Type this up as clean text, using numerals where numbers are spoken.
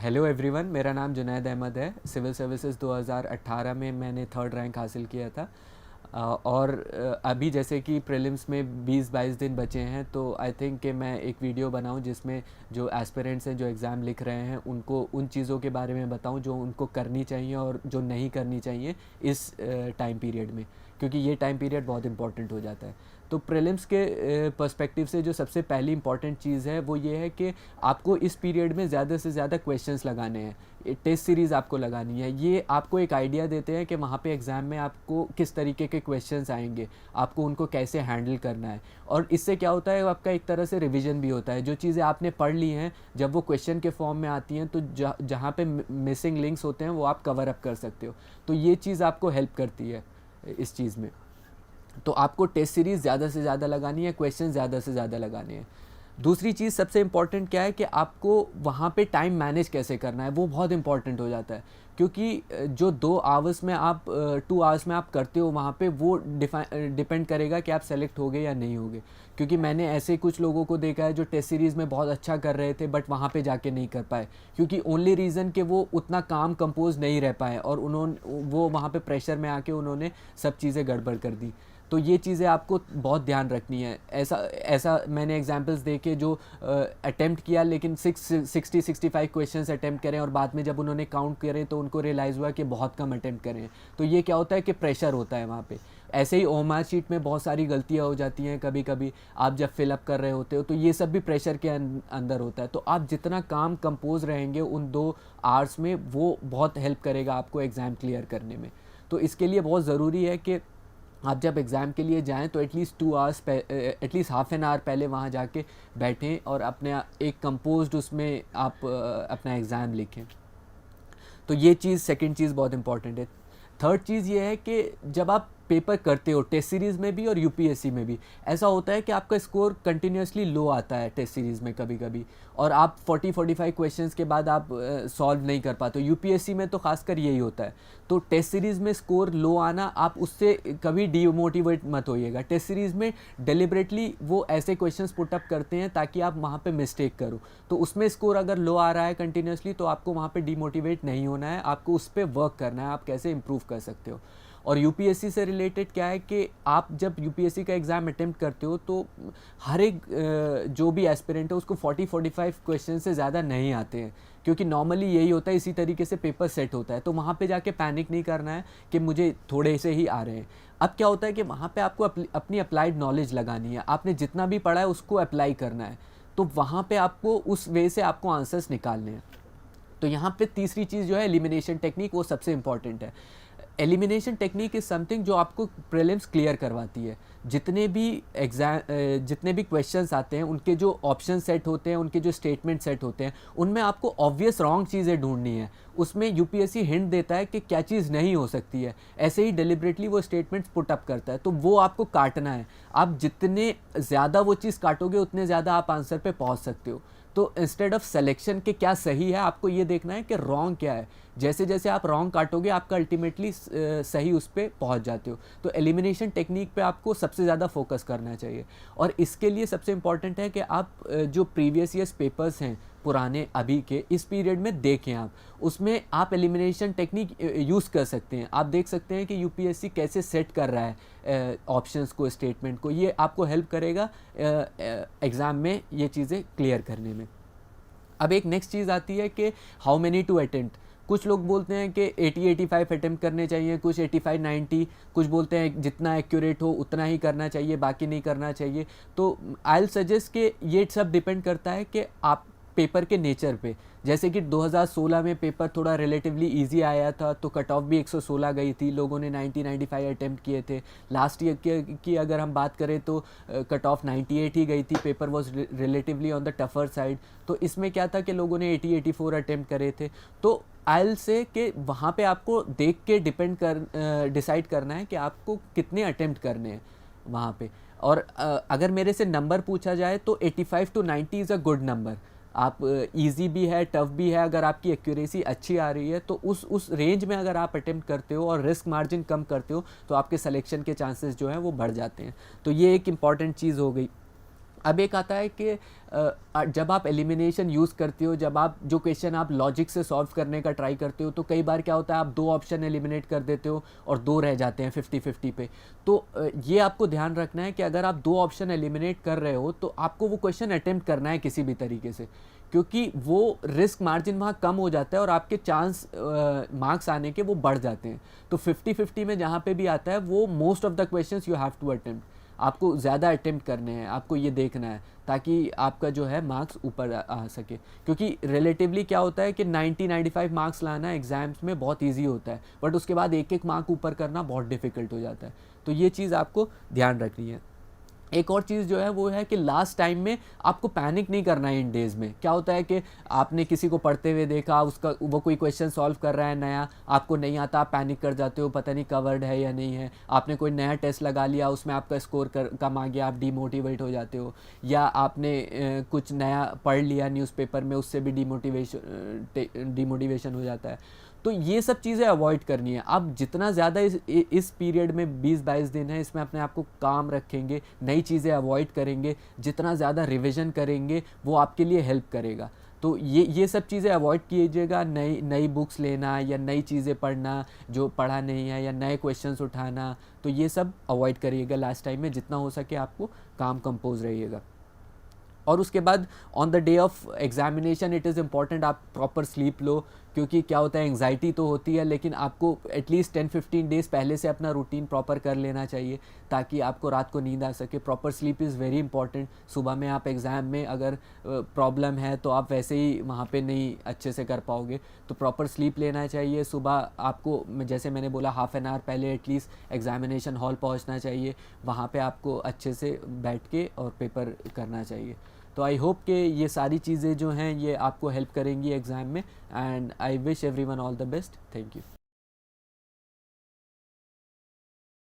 Hello everyone, मेरा नाम जुनैद अहमद है। सिविल सर्विसेज 2018 में मैंने थर्ड रैंक हासिल किया था। और अभी जैसे कि प्रीलिम्स में 20-22 दिन बचे हैं, तो आई थिंक कि मैं एक वीडियो बनाऊं जिसमें जो एस्पिरेंट्स हैं जो एग्ज़ाम लिख रहे हैं उनको उन चीज़ों के बारे में बताऊं जो उनको करनी चाहिए और जो नहीं करनी चाहिए इस टाइम पीरियड में, क्योंकि ये टाइम पीरियड बहुत इंपॉर्टेंट हो जाता है। तो प्रीलिम्स के पर्सपेक्टिव से जो सबसे पहली इंपॉर्टेंट चीज़ है वो ये है कि आपको इस पीरियड में ज़्यादा से ज़्यादा क्वेश्चंस लगाने हैं, टेस्ट सीरीज़ आपको लगानी है। ये आपको एक आइडिया देते हैं कि वहाँ पे एग्ज़ाम में आपको किस तरीके के क्वेश्चंस आएंगे, आपको उनको कैसे हैंडल करना है। और इससे क्या होता है, आपका एक तरह से रिवीजन भी होता है। जो चीज़ें आपने पढ़ ली हैं जब वो क्वेश्चन के फॉर्म में आती हैं तो जहाँ पे मिसिंग लिंक्स होते हैं वो आप कवर अप कर सकते हो। तो ये चीज़ आपको हेल्प करती है इस चीज़ में। तो आपको टेस्ट सीरीज़ ज़्यादा से ज़्यादा लगानी है, क्वेश्चन ज़्यादा से ज़्यादा लगाने हैं। दूसरी चीज़ सबसे इम्पॉर्टेंट क्या है कि आपको वहाँ पे टाइम मैनेज कैसे करना है, वो बहुत इंपॉर्टेंट हो जाता है। क्योंकि जो 2 आवर्स में आप 2 आवर्स में आप करते हो वहाँ पे वो डिपेंड करेगा कि आप सेलेक्ट होगे या नहीं होगे। क्योंकि मैंने ऐसे कुछ लोगों को देखा है जो टेस्ट सीरीज़ में बहुत अच्छा कर रहे थे बट वहाँ पे जाके नहीं कर पाए, क्योंकि ओनली रीज़न कि वो उतना काम कंपोज नहीं रह पाए और वो वहाँ पे प्रेशर में आके उन्होंने सब चीज़ें गड़बड़ कर दी। तो ये चीज़ें आपको बहुत ध्यान रखनी है। ऐसा ऐसा मैंने एग्जांपल्स देखे जो अटेम्प्ट किया लेकिन 65 क्वेश्चंस अटेम्प्ट करें और बाद में जब उन्होंने काउंट करें तो उनको रियलाइज़ हुआ कि बहुत कम अटेम्प्ट करें। तो ये क्या होता है कि प्रेशर होता है वहाँ पे। ऐसे ही ओमार शीट में बहुत सारी गलतियाँ हो जाती हैं कभी कभी, आप जब फिलअप कर रहे होते हो तो ये सब भी प्रेशर के अंदर होता है। तो आप जितना काम कंपोज रहेंगे उन 2 आवर्स में वो बहुत हेल्प करेगा आपको एग्ज़ाम क्लियर करने में। तो इसके लिए बहुत ज़रूरी है कि आप जब एग्ज़ाम के लिए जाएं तो at least 2 hours at least half an hour पहले वहाँ जाके बैठें और अपने एक कंपोज्ड उसमें आप अपना एग्ज़ाम लिखें। तो ये चीज़ सेकंड चीज़ बहुत इंपॉर्टेंट है। थर्ड चीज़ ये है कि जब आप पेपर करते हो टेस्ट सीरीज़ में भी और यूपीएससी में भी, ऐसा होता है कि आपका स्कोर कंटिन्यूसली लो आता है टेस्ट सीरीज़ में कभी कभी, और आप 40-45 क्वेश्चंस के बाद आप सॉल्व नहीं कर पाते हो। यूपीएससी में तो खासकर यही होता है। तो टेस्ट सीरीज़ में स्कोर लो आना, आप उससे कभी डीमोटिवेट मत होइएगा। टेस्ट सीरीज़ में डेलिबरेटली वो ऐसे क्वेश्चंस पुट अप करते हैं ताकि आप वहाँ पे मिस्टेक करो। तो उसमें स्कोर अगर लो आ रहा है कंटिन्यूसली तो आपको वहाँ पे डीमोटिवेट नहीं होना है, आपको उस पर वर्क करना है, आप कैसे इंप्रूव कर सकते हो। और यूपीएससी से रिलेटेड क्या है कि आप जब यूपीएससी का एग्ज़ाम अटेम्प्ट करते हो तो हर एक जो भी एस्पिरेंट है उसको 40-45 क्वेश्चन से ज़्यादा नहीं आते हैं, क्योंकि नॉर्मली यही होता है, इसी तरीके से पेपर सेट होता है। तो वहाँ पे जाके पैनिक नहीं करना है कि मुझे थोड़े से ही आ रहे हैं। अब क्या होता है कि वहाँ पे आपको अपनी अप्लाइड नॉलेज लगानी है, आपने जितना भी पढ़ा है उसको अप्लाई करना है। तो वहाँ पे आपको उस वे से आपको आंसर्स निकालने हैं। तो यहाँ पे तीसरी चीज़ जो है एलिमिनेशन टेक्निक, वो सबसे इंपॉर्टेंट है। एलिमिनेशन टेक्निक इज़ समथिंग जो आपको प्रीलिम्स क्लियर करवाती है। जितने भी क्वेश्चंस आते हैं उनके जो ऑप्शन सेट होते हैं, उनके जो स्टेटमेंट सेट होते हैं, उनमें आपको ऑब्वियस रॉन्ग चीज़ें ढूंढनी है। उसमें यूपीएससी हिंट देता है कि क्या चीज़ नहीं हो सकती है, ऐसे ही डेलिबरेटली वो स्टेटमेंट्स पुट अप करता है। तो वो आपको काटना है। आप जितने ज़्यादा वो चीज़ काटोगे उतने ज़्यादा आप आंसर पे पहुंच सकते हो। तो इंस्टेड ऑफ सिलेक्शन के क्या सही है, आपको ये देखना है कि रॉन्ग क्या है। जैसे जैसे आप रॉन्ग काटोगे आपका अल्टीमेटली सही उस पर पहुँच जाते हो। तो एलिमिनेशन टेक्निक पे आपको सबसे ज़्यादा फोकस करना चाहिए। और इसके लिए सबसे इम्पॉर्टेंट है कि आप जो प्रीवियस ईयर्स पेपर्स हैं पुराने अभी के, इस पीरियड में देखें आप, उसमें आप एलिमिनेशन टेक्निक यूज़ कर सकते हैं। आप देख सकते हैं कि यूपीएससी कैसे सेट कर रहा है ऑप्शंस को, स्टेटमेंट को। ये आपको हेल्प करेगा एग्ज़ाम में ये चीज़ें क्लियर करने में। अब एक नेक्स्ट चीज़ आती है कि हाउ मेनी टू अटेम्प्ट। कुछ लोग बोलते हैं कि 80-85 अटेम्प्ट करने चाहिए, कुछ 85-90, कुछ बोलते हैं जितना एक्यूरेट हो उतना ही करना चाहिए, बाकी नहीं करना चाहिए। तो आई विल सजेस्ट कि ये सब डिपेंड करता है कि आप पेपर के नेचर पे। जैसे कि 2016 में पेपर थोड़ा रिलेटिवली इजी आया था तो कट ऑफ भी 116 गई थी, लोगों ने 90-95 अटेम्प्ट किए थे। लास्ट ईयर की अगर हम बात करें तो कट ऑफ 98 ही गई थी, paper was relatively on the tougher side. तो इसमें क्या था कि लोगों ने 80-84 अटेम्प्ट करे थे। तो आई से कि वहाँ पे आपको देख के डिसाइड करना है कि आपको कितने अटेम्प्ट करने हैं वहाँ पे। और अगर मेरे से नंबर पूछा जाए तो 85-90 इज़ अ गुड नंबर। आप इजी भी है, टफ भी है, अगर आपकी एक्यूरेसी अच्छी आ रही है तो उस रेंज में अगर आप अटेम्प्ट करते हो और रिस्क मार्जिन कम करते हो तो आपके सिलेक्शन के चांसेस जो हैं वो बढ़ जाते हैं। तो ये एक इम्पॉर्टेंट चीज़ हो गई। अब एक आता है कि जब आप एलिमिनेशन यूज़ करते हो, जब आप जो क्वेश्चन आप लॉजिक से सॉल्व करने का ट्राई करते हो, तो कई बार क्या होता है, आप 2 ऑप्शन एलिमिनेट कर देते हो और 2 रह जाते हैं 50-50 पे। तो ये आपको ध्यान रखना है कि अगर आप 2 ऑप्शन एलिमिनेट कर रहे हो तो आपको वो क्वेश्चन अटेम्प्ट करना है किसी भी तरीके से, क्योंकि वो रिस्क मार्जिन वहाँ कम हो जाता है और आपके चांस मार्क्स आने के वो बढ़ जाते हैं। तो 50-50 में जहाँ पे भी आता है वो most of the questions you have to attempt, आपको ज़्यादा अटेम्प्ट करने हैं, आपको ये देखना है ताकि आपका जो है मार्क्स ऊपर आ सके। क्योंकि रिलेटिवली क्या होता है कि 90-95 मार्क्स लाना एग्ज़ाम्स में बहुत इजी होता है, बट उसके बाद एक एक मार्क ऊपर करना बहुत डिफ़िकल्ट हो जाता है। तो ये चीज़ आपको ध्यान रखनी है। एक और चीज़ जो है वो है कि लास्ट टाइम में आपको पैनिक नहीं करना है। इन डेज़ में क्या होता है कि आपने किसी को पढ़ते हुए देखा, उसका वो कोई क्वेश्चन सॉल्व कर रहा है नया, आपको नहीं आता, आप पैनिक कर जाते हो, पता नहीं कवर्ड है या नहीं है। आपने कोई नया टेस्ट लगा लिया, उसमें आपका स्कोर कम आ गया, आप डीमोटिवेट हो जाते हो। या आपने कुछ नया पढ़ लिया न्यूज़पेपर में, उससे भी डीमोटिवेशन हो जाता है। तो ये सब चीज़ें अवॉइड करनी है। आप जितना ज़्यादा इस पीरियड में 20-22 दिन है, इसमें अपने आप को काम रखेंगे, नई चीज़ें अवॉइड करेंगे, जितना ज़्यादा रिवीजन करेंगे वो आपके लिए हेल्प करेगा। तो ये सब चीज़ें अवॉइड कीजिएगा। नई नई बुक्स लेना या नई चीज़ें पढ़ना जो पढ़ा नहीं है, या नए क्वेश्चंस उठाना, तो ये सब अवॉइड करिएगा लास्ट टाइम में। जितना हो सके आपको काम कंपोज रहिएगा। और उसके बाद on the day of examination it is important आप प्रॉपर स्लीप लो, क्योंकि क्या होता है, एंग्जाइटी तो होती है, लेकिन आपको एटलीस्ट 10-15 डेज़ पहले से अपना रूटीन प्रॉपर कर लेना चाहिए ताकि आपको रात को नींद आ सके। Proper sleep is very important. सुबह में आप एग्ज़ाम में अगर प्रॉब्लम है तो आप वैसे ही वहाँ पे नहीं अच्छे से कर पाओगे, तो प्रॉपर स्लीप लेना चाहिए। सुबह आपको, जैसे मैंने बोला, हाफ़ एन आवर पहले एटलीस्ट एग्जामिनेशन हॉल पहुँचना चाहिए, वहाँ पे आपको अच्छे से बैठ के और पेपर करना चाहिए। तो आई होप कि ये सारी चीज़ें जो हैं ये आपको हेल्प करेंगी एग्ज़ाम में, and I wish everyone all the best. Thank you.